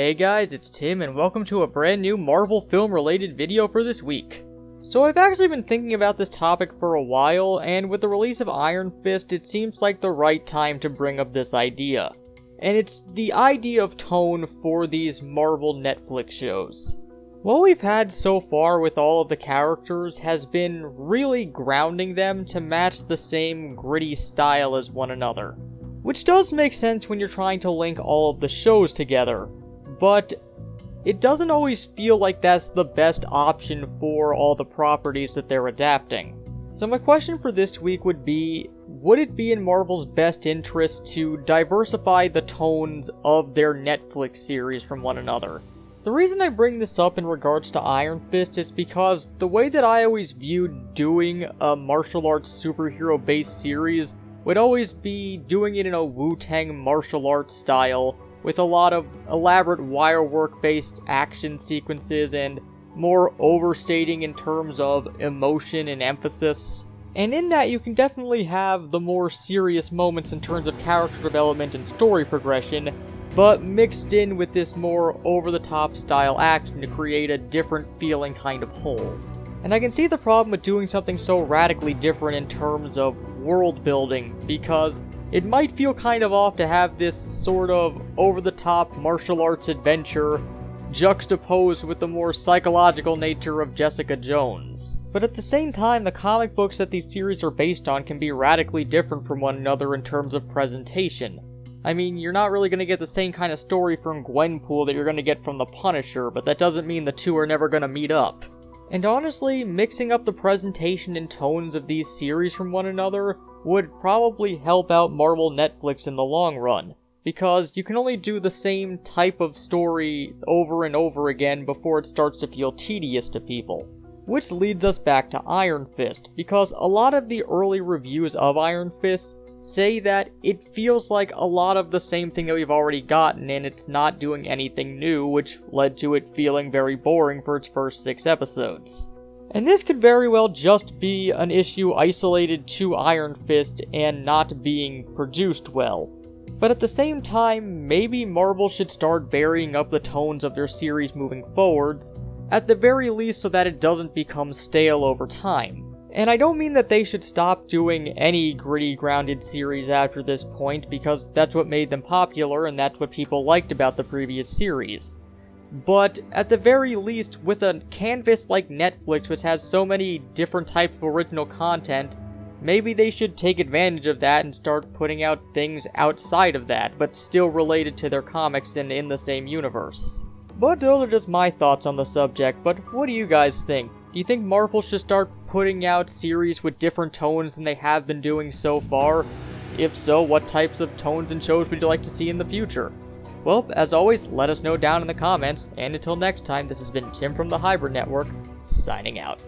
Hey guys, it's Tim and welcome to a brand new Marvel film related video for this week. So I've actually been thinking about this topic for a while, and with the release of Iron Fist it seems like the right time to bring up this idea. And it's the idea of tone for these Marvel Netflix shows. What we've had so far with all of the characters has been really grounding them to match the same gritty style as one another. Which does make sense when you're trying to link all of the shows together, but it doesn't always feel like that's the best option for all the properties that they're adapting. So my question for this week would it be in Marvel's best interest to diversify the tones of their Netflix series from one another? The reason I bring this up in regards to Iron Fist is because the way that I always viewed doing a martial arts superhero-based series would always be doing it in a Wu-Tang martial arts style, with a lot of elaborate wirework-based action sequences and more overstating in terms of emotion and emphasis. And in that you can definitely have the more serious moments in terms of character development and story progression, but mixed in with this more over-the-top style action to create a different feeling kind of whole. And I can see the problem with doing something so radically different in terms of world building, because it might feel kind of off to have this sort of over-the-top martial arts adventure juxtaposed with the more psychological nature of Jessica Jones. But at the same time, the comic books that these series are based on can be radically different from one another in terms of presentation. I mean, you're not really going to get the same kind of story from Gwenpool that you're going to get from The Punisher, but that doesn't mean the two are never going to meet up. And honestly, mixing up the presentation and tones of these series from one another would probably help out Marvel Netflix in the long run, because you can only do the same type of story over and over again before it starts to feel tedious to people. Which leads us back to Iron Fist, because a lot of the early reviews of Iron Fist say that it feels like a lot of the same thing that we've already gotten, and it's not doing anything new, which led to it feeling very boring for its first 6 episodes. And this could very well just be an issue isolated to Iron Fist and not being produced well. But at the same time, maybe Marvel should start varying up the tones of their series moving forwards, at the very least so that it doesn't become stale over time. And I don't mean that they should stop doing any gritty, grounded series after this point, because that's what made them popular and that's what people liked about the previous series. But at the very least, with a canvas like Netflix, which has so many different types of original content, maybe they should take advantage of that and start putting out things outside of that, but still related to their comics and in the same universe. But those are just my thoughts on the subject, but what do you guys think? Do you think Marvel should start putting out series with different tones than they have been doing so far? If so, what types of tones and shows would you like to see in the future? Well, as always, let us know down in the comments, and until next time, this has been Tim from the Hybrid Network, signing out.